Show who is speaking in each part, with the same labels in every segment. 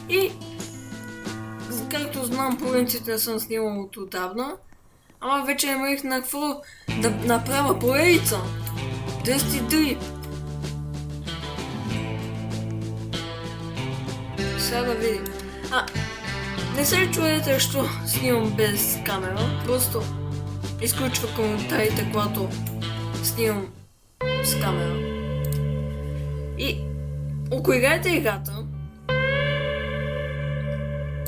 Speaker 1: И, както знам, по принцип не съм снимал от отдавна, ама вече имах на какво да направя поредица. 23. Сега да видим. Не се чуете, що снимам без камера, просто изключва коментарите, когато снимам с камера. И ако играете играта,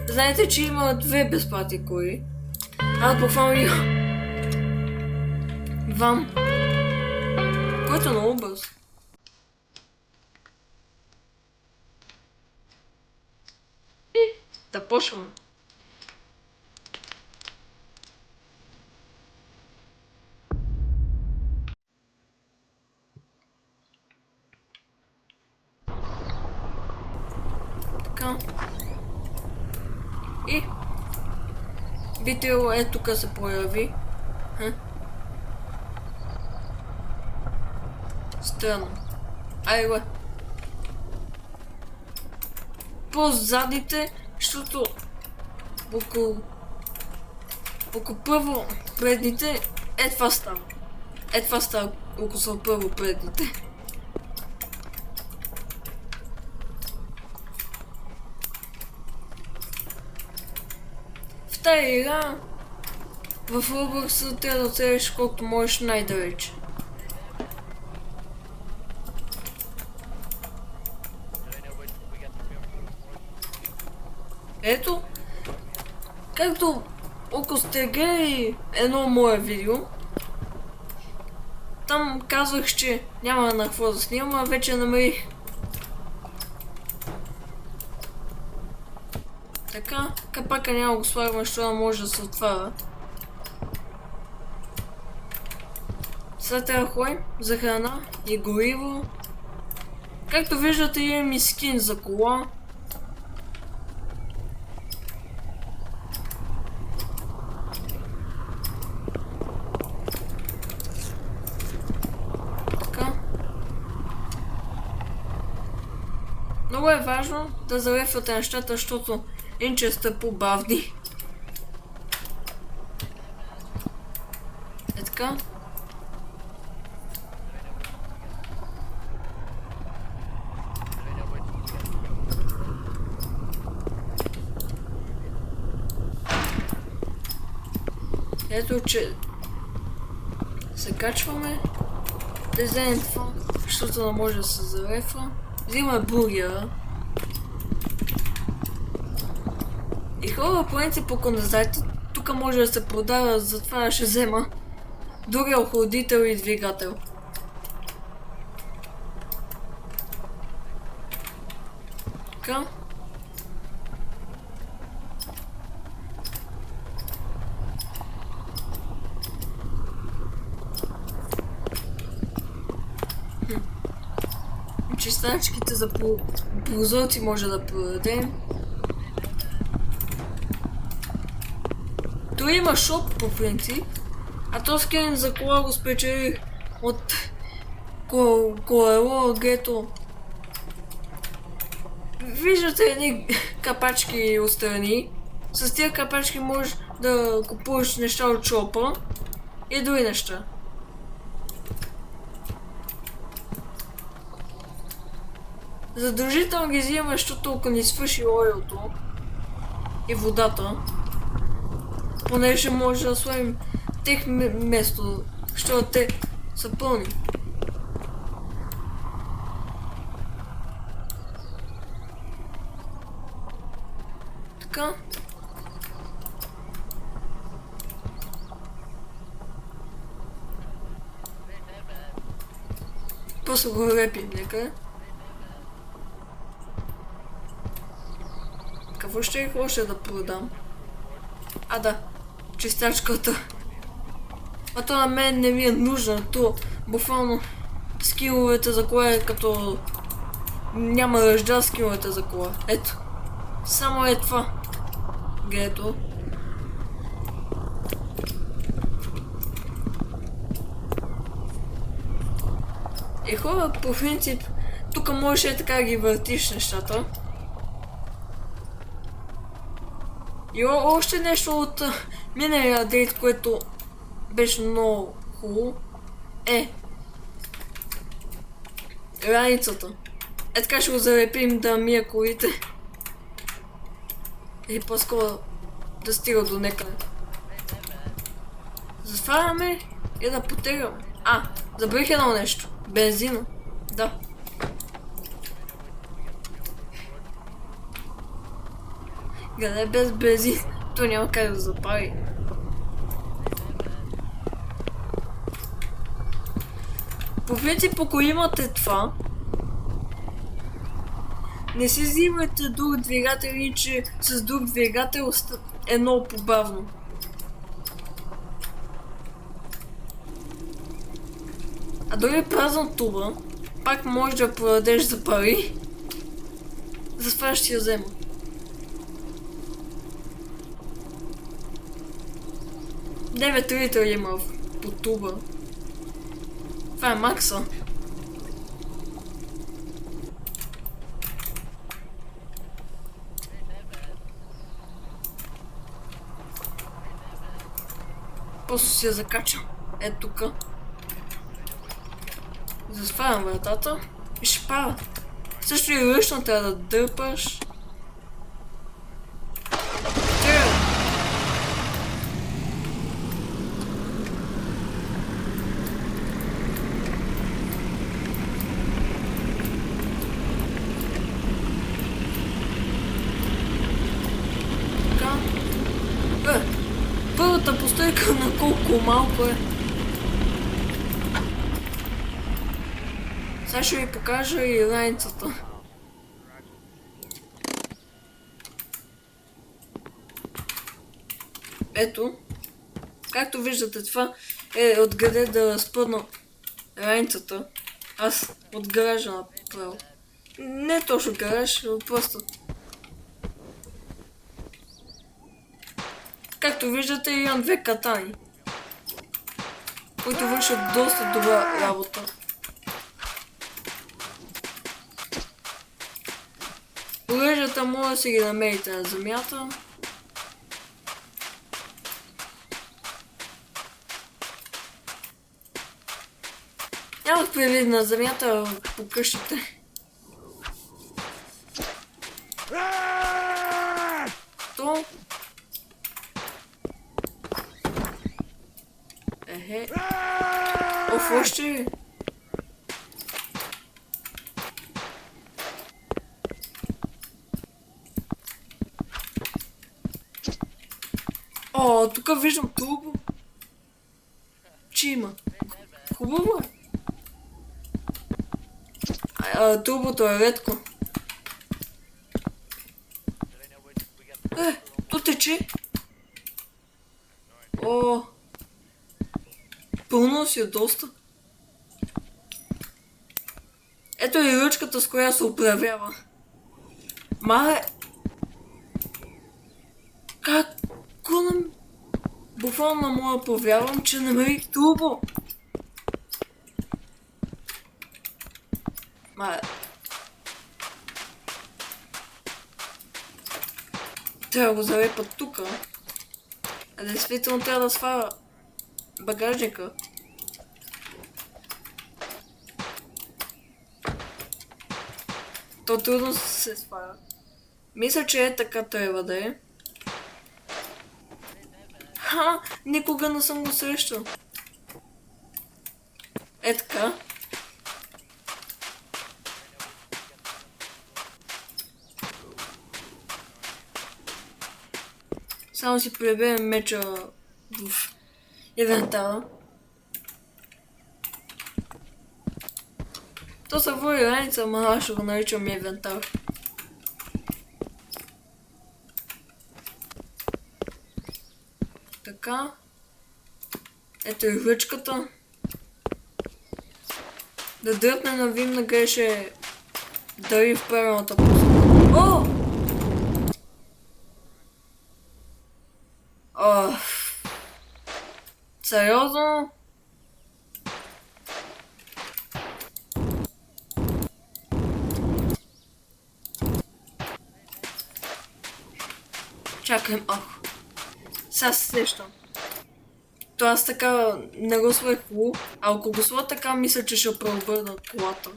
Speaker 1: знаете, че има две безплатни кои. Аз буквално вам, който е много бърз. И да почваме. Така. И видео тук се появи. Странно. Айде. По-задните, защото около първо предните това става. Това става около са първо предните. В тази игра в Roblox трябва да отседеш колкото можеш най-далеч. Ето, както ако сте гледали едно мое видео, там казвах, че няма на какво да снимам, а вече намерих. Така, капака няма го слагаме, защото може да се отваря. Сега трябва да ходим за храна и гориво. Както виждате, имам и скин за кола. Много е важно да залепвате нещата, защото иначе сте по-бавни. Е така. Ето, че се качваме. Да вземем това, защото не може да се залепва. Взимаме бургера. И хора, по принцип, ако не знаете, тук може да се продава, затова ще взема дори охладител и двигател. Така. Чистачките за прозорци може да продадем. Той има шоп по принцип, а то скин за кола го спечелих от колело гето. Виждате едни капачки отстрани. С тия капачки можеш да купуваш неща от шопа и други неща. Задължително ги взимаме, защото ако ни свърши оилто и водата, понеже може да сложим тех место, защото те са пълни. Така. После го репим, нека. Какво ще да продам? Да, чистачката. А то на мен не ми е нужно, то буквално скиловете за кола е като няма ръжда скиловете за кола. Ето, само е това. Гето. И хора, по принцип, тук можеш така да ги въртиш нещата. И още нещо от миналия дейт, което беше много хубаво, е раницата. Е така ще го залепим да мия колите. И по-скоро да стига до некъде. Затваряме и да потегаме. Забравих едно нещо. Бензина. Да. Къде без бензин? То няма как да запари. По принцип, ако имате това, не си взимайте друг двигател, и че с друг двигател е много по-бавно. А дори празна туба, пак можеш да продадеш за пари, затова ще я взема. Девет литра има по туба. Това е макса. Просто си я закачам. Ето тука. Затварям вратата и ще пара. Също и ръчно трябва да дърпаш. Първата постойка на колко малко е. Сега ще ви покажа и раницата. Ето. Както виждате, това е откъде да спъдна раницата. Аз от гаража направо. Не точно гараж, просто. Както виждате, имам две катани, които вършат доста добра работа. Оръжията може да си ги намерите на земята. Нямах предвид на земята по къщите. То... Оф, още... Тук виждам турбо. Че има. Хубаво е. Турбото е редко. То тече. Пълно си е доста. Ето и ръчката, с която се управява. Како нам... Буквално мога повярвам, че намерих турбо. Трябва да го залепат тука. Действително трябва да сваля багажника. То трудно се сваля. Мисля, че е така трябва да е. Никога не съм го срещал. Е така. Само си приберем меча в инвентара. То се води раница, ама аз ще го наричам инвентар. Така. Ето и ръчката. Да дръпне на Вим греше дали в правилната посока. Сериозно? Чакай малко. Сега се сещам. То аз така не го свах хубаво, а ако го сла така, мисля, че ще преобърна колата.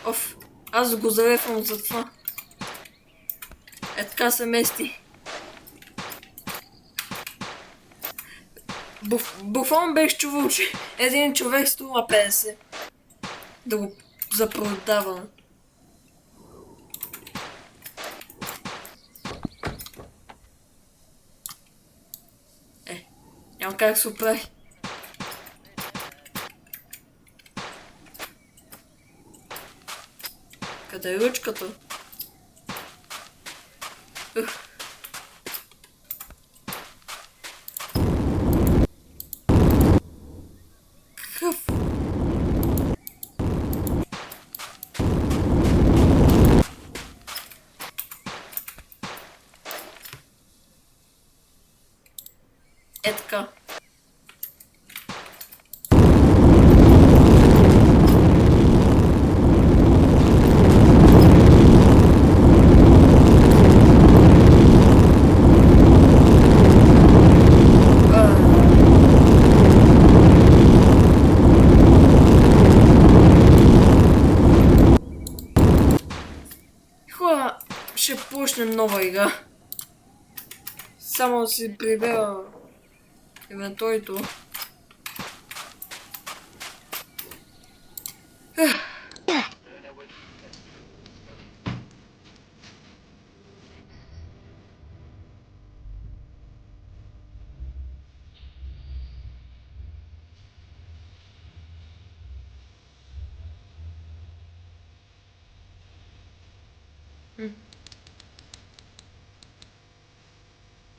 Speaker 1: Оф, аз го залепвам за това. Е така се мести. Буфон беше чувал, че един човек струва 50. Да го запродава. Няма как се оправи. Къде е ръчката? Какъв? Е така. Хора, ще пушнем нова игра. Само да си прибера инвентарито.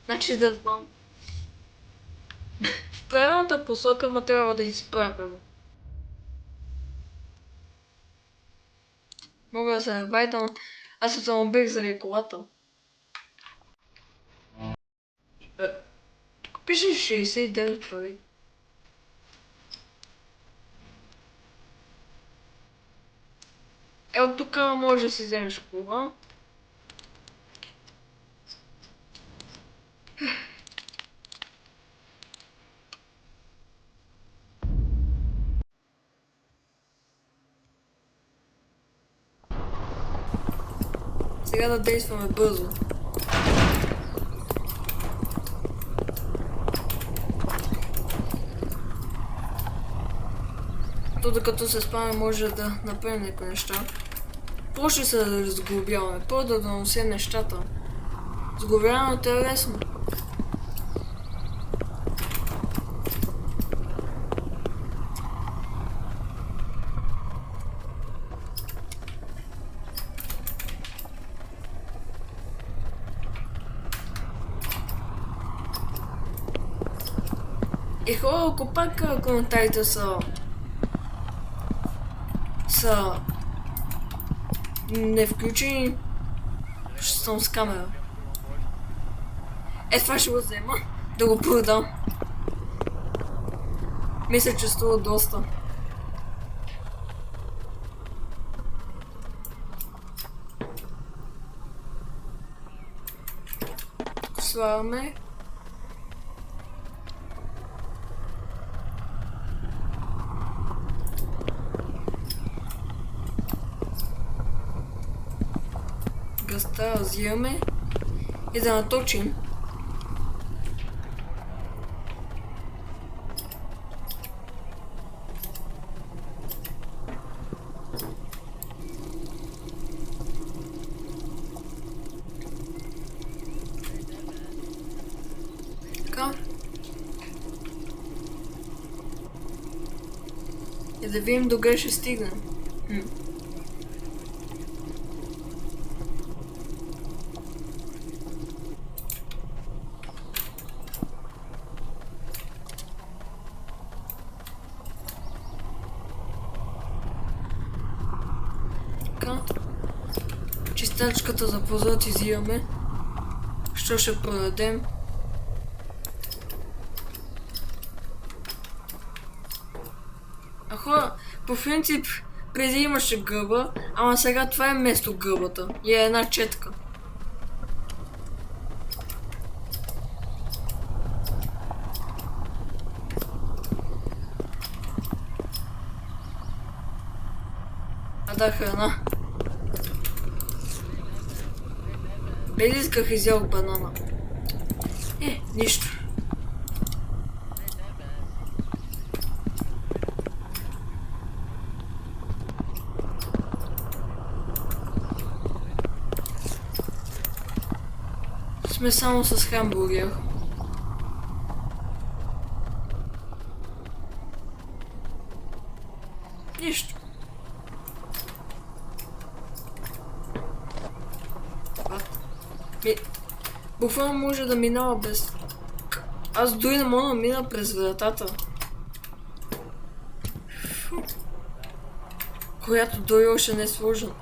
Speaker 1: Значи да знам. В правилната посока, но трябва да изправим. Мога да се навайдам. Аз се самоубих заради колата. Тук пише 69 пари. От тук може да си вземеш кола. Сега да действаме бързо. То докато се спаме може да направим някои неща. После се да разглобяваме, първо да донося нещата. Сглобяването е лесно. И хора, ако пак коментарите са не включени, ще съм с камера. Е, това ще го взема, да го продам. Мисля, че струва доста. Слагаме. Гъста взимаме и да наточим. Така. И да видим докъде ще стигнем. Чистачката за прозорец изимаме. Що ще продадем? Хора, по принцип, преди имаше гъба, ама сега това е вместо гъбата. И е една четка. А да, храна. Без исках изял банана. Нищо. Сме само с хамбургер. Нищо. Буквално може да минава без... Аз дори не мога да мина през вратата. Която дори още не е сложена.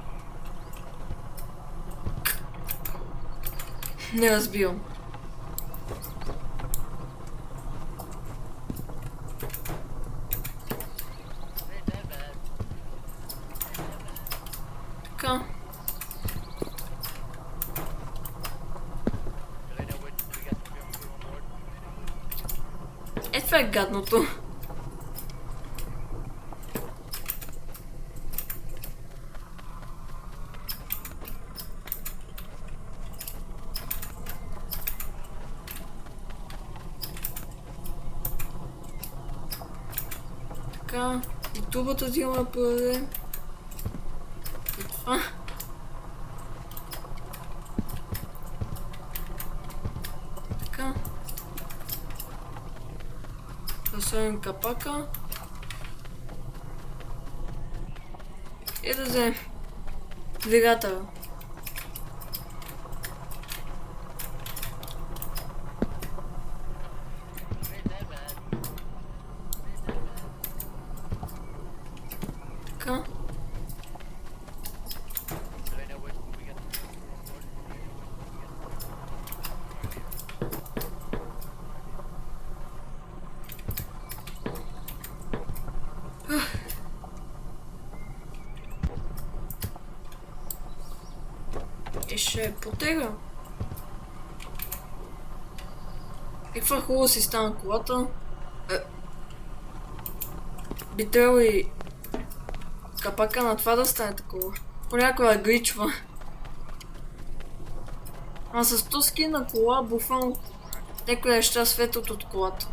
Speaker 1: Не разбирам. Така. Това е гадното. Така, и тубата ти има да продадем. И това. Така. Да сложим капака. И да вземем двигателя. Така. И ще потега. И каква хубаво си стана колата. Би трябвало и капака на това да стане такова. Понякога гличва. А с то скина кола, буквално някой неща светят от колата.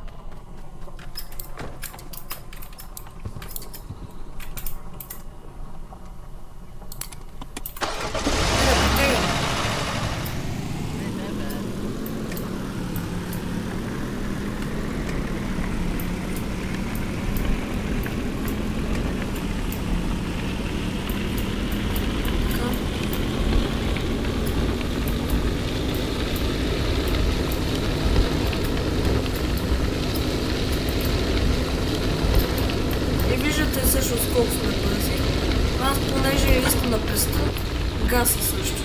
Speaker 1: Виждате също сколко сме бързи. Аз понеже искам да преста, гаса също.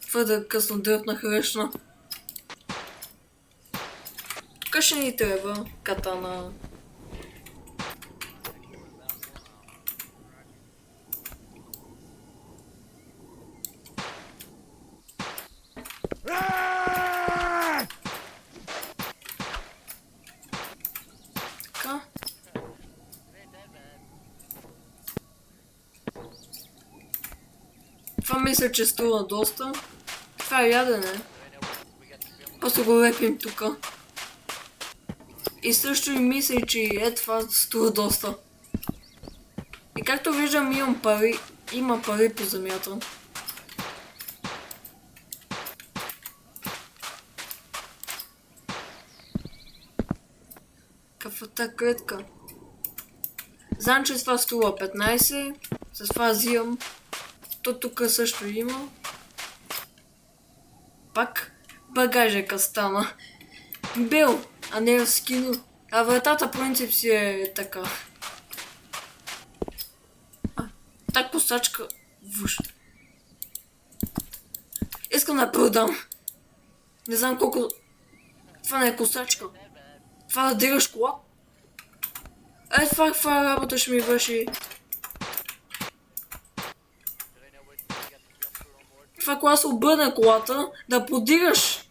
Speaker 1: Твърде късно дръпнах ръчна. Тук ще ни трябва катана. Това мисля, че струва доста. Това е ядене. Просто го лепим тука. И също и мисля, че това струва доста. И както виждам, имам пари. Има пари по земята. Кафата клетка. Знам, че това струва 15. С това взимам. То тук също има. Пак багажека стана. Бел, а не в скино. А вратата принцип си е така. Так косачка... Виж. Искам да продам. Не знам колко... Това не е косачка. Това да дигаш кола. Това работа ще ми върши. Това кола се обърне колата, да подигаш.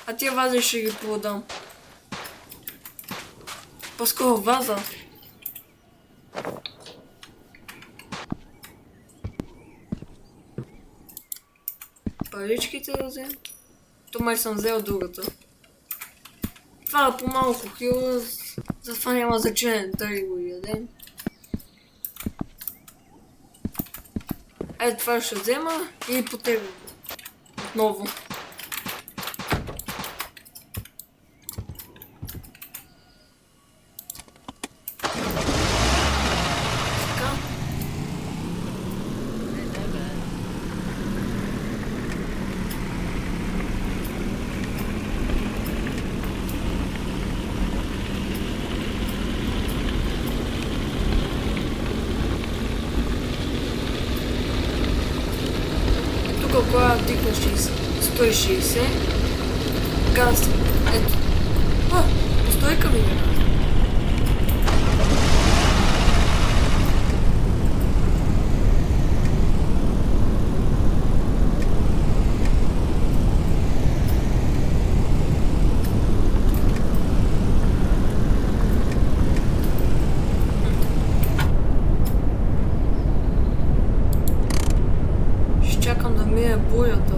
Speaker 1: А тия вази ще ги продам. По-скоро ваза. Паричките да взем. То май съм взел другата. Това е по-малко хила, затова няма значение дали го ядем. Ето това ще взема и потеглям отново. Кога вдигна 160, газ, ето. Стойка ми. Чакам да мия бурята.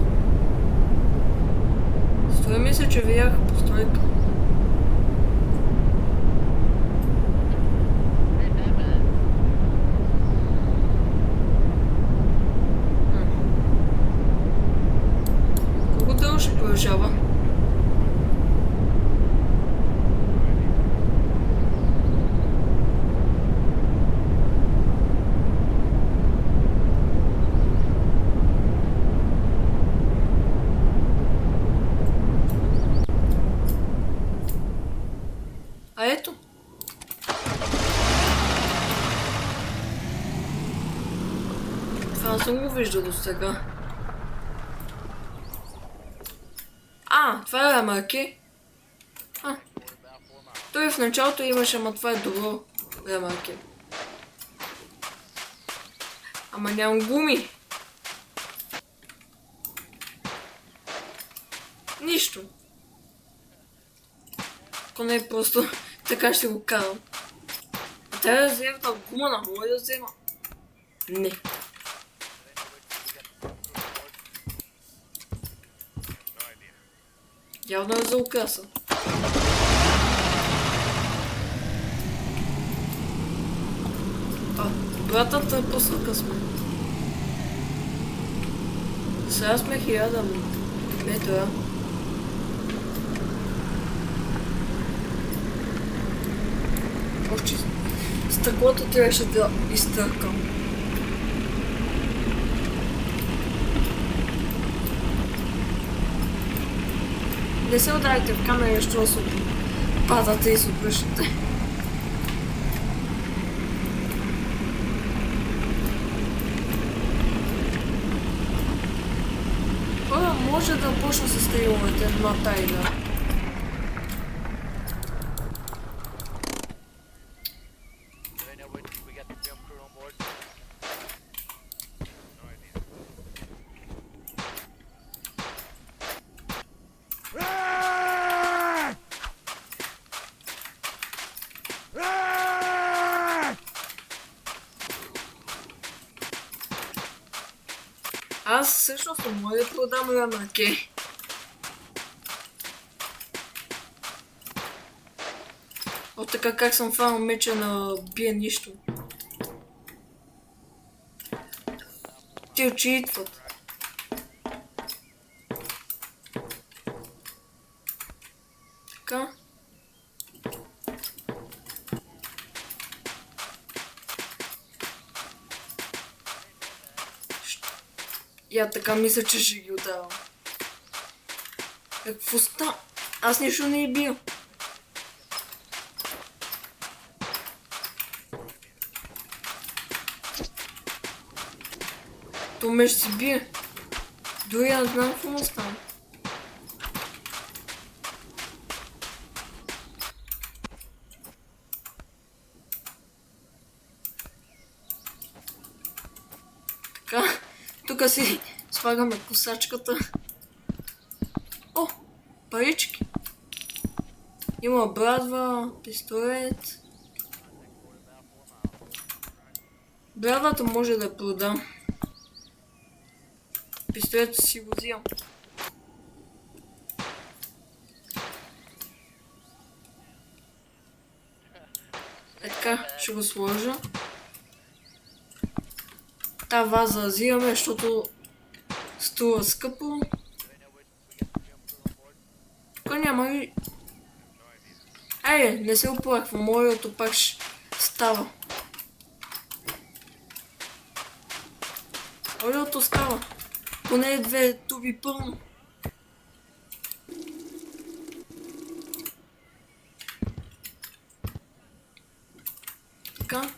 Speaker 1: Стой мисля, че видях постройка. Колко дълго ще продължава? А ето. Това съм го виждал до сега. Това е ремарки. Той в началото имаше, ама това е добро ремарки. Ама нямам гуми. Нищо. Ако не е просто така ще го карам. А трябва да взема тази гума, на мога да взема. Не. Явно е за украса. Братът е по-сълка сме. Сега сме 1000 метра. Още стъклото трябваше да изтъркам. Не се ударите в камера, защото се падате и се обръщате. Може да почна с стреловете на тайна. Аз всъщност не мога да продам ремарки. От така как съм фанал меча на бие нищо. Те очитват. Така. Я така мисля, че ще ги отдавам. Какво ста? Аз нищо не е бил. То ме ще си бие. Дори не знам какво му стане. Така, тук си слагаме косачката. О, парички. Има брадва, пистолет. Брадвата може да продам. Пистолета си го взимам. Е така, ще го сложа. Та ваза взимаме, защото струва скъпо. Тук няма ли... Айде, не се оплаква, моето пак ще става. Моето става. Поне 2 туби пълно. Така.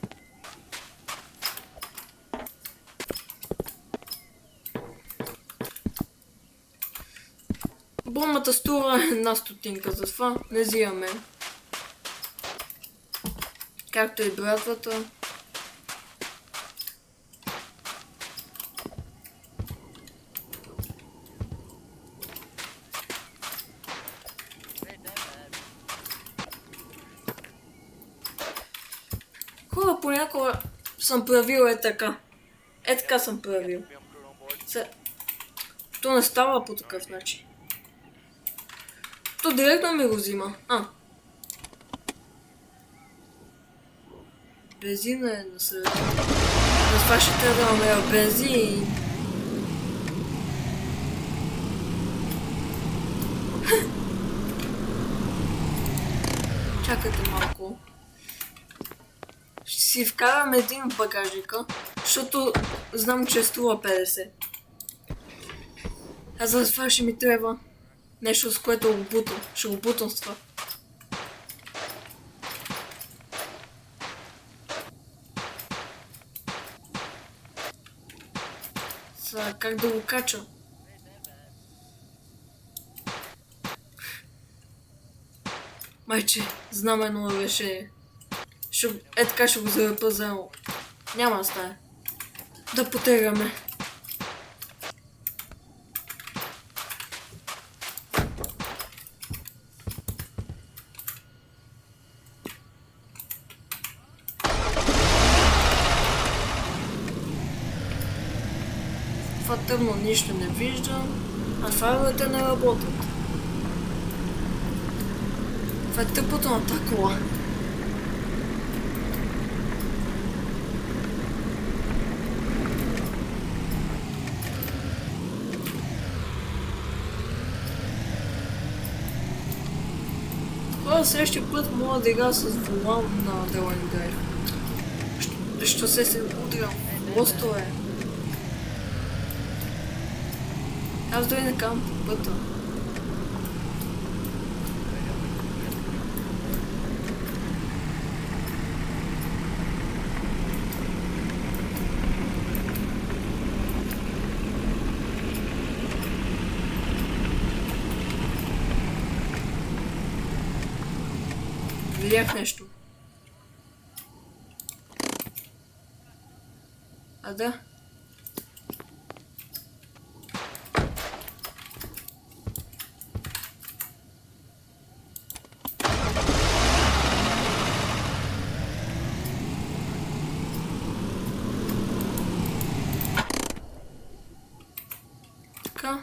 Speaker 1: Бомбата струва 1 стотинка, затова не взимаме. Както и братвата. Хора, понякога съм правил така. Така съм правил. То не става по такъв начин. То директно ми го взима. Бензина е на среда. На това ще трябва да намеря бензин. Чакайте малко. Ще си вкарам един в багажника, защото знам, че струва 50. А за това ще ми трябва нещо, с което го бутам. Ще го бутам с това. Как да го кача? Майче, знам едно решение. Така ще го залепа заедно. Няма да стане. Да потегаме. Това тъмно нищо не виждам, а фаровете не работят. Това е тъпото на тази кола. Следващия път мога да игра с волан на Делани Драйв. Що се удрям в лостове. Аз дори не кам по пътя. Видях нещо. Да. Така.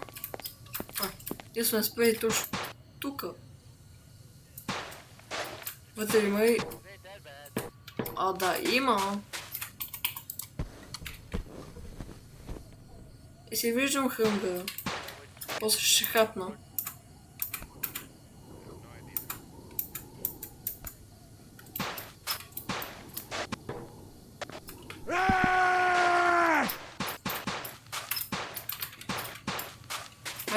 Speaker 1: Ние сме спрели точно тук. Вътре има и... Да, има. И си виждам хръмбера. После ще хапна.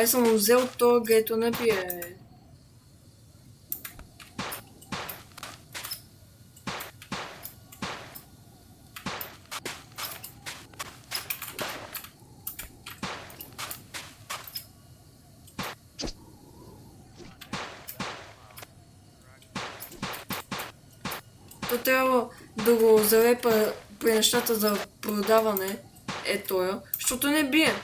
Speaker 1: Аз съм взел то, гето не пие. То трябва да го залепа при нещата за продаване. Е тоя, защото не бие.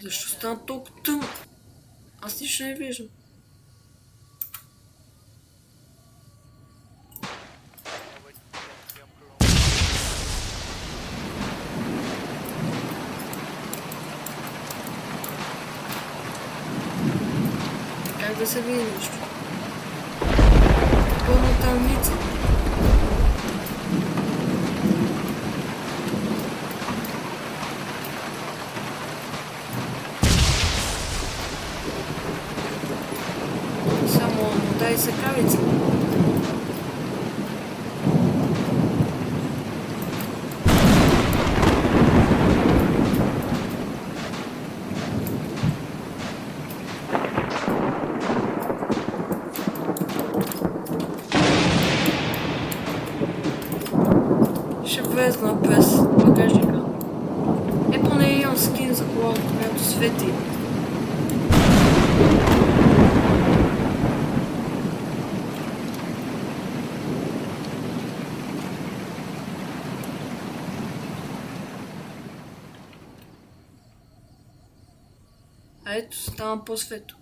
Speaker 1: Защо стана толкова тъмно? Аз нищо не виждам. Как да се види нещо? Пълна тъмница. Само дай сакавица. Ще влезна през багажника. Е, поне имам скин за колата, която свети. А ето, става по-светло.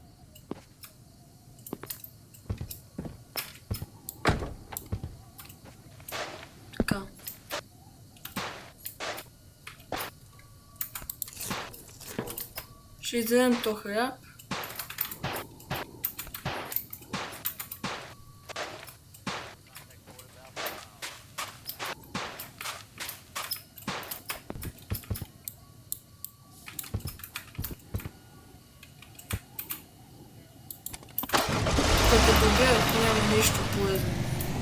Speaker 1: Така. Ще изядем то хляб. Като гледах, няма нищо полезно.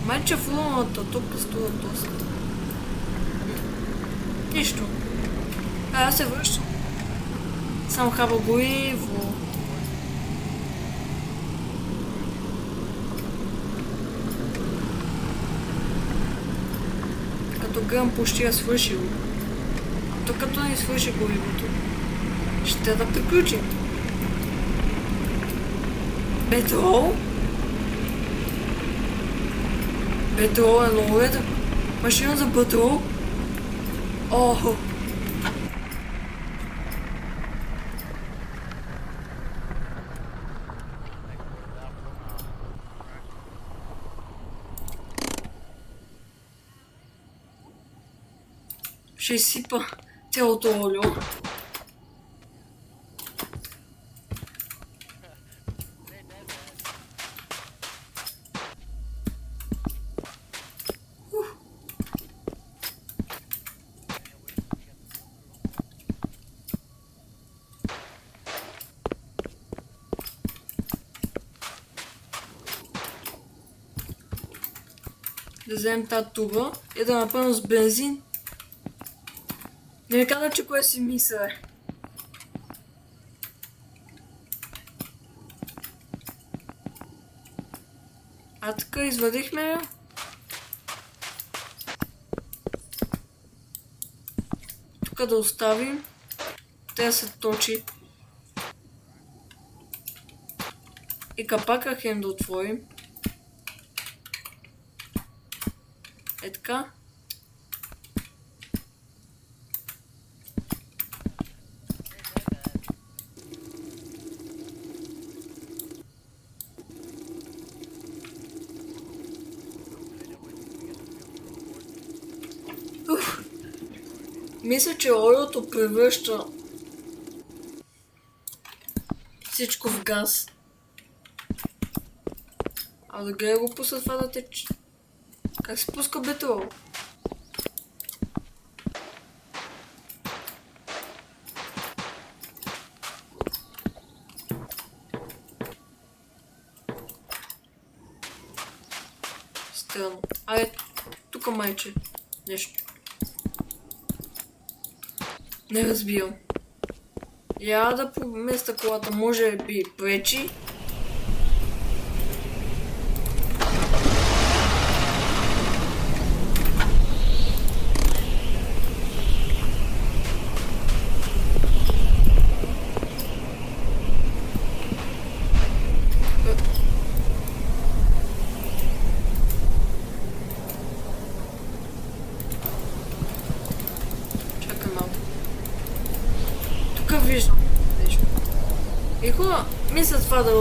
Speaker 1: Майче в луната тук струва доста. Нищо. Аз се връщам. Само хаба гориво. Като гъм почти е свършил. То като не свърши горивото, ще да приключим. Петрол? Петрол е много редък. Машина за петрол? Охо! Ще изсипа цялото олио. Да вземем тази туба и да напълним с бензин. Не ми каза, че кое си мисля. А така извадихме я. Тук да оставим. Тя се точи. И капака хем да отворим. Е така. Мисля, че олиото превръща всичко в газ. А да гледа го пусна това да тече. Как се пуска петрол? Странно. Айде, тук майче. Нещо. Не разбирам. Я да поместа колата, може би пречи. виждам. И хубаво, мисля това да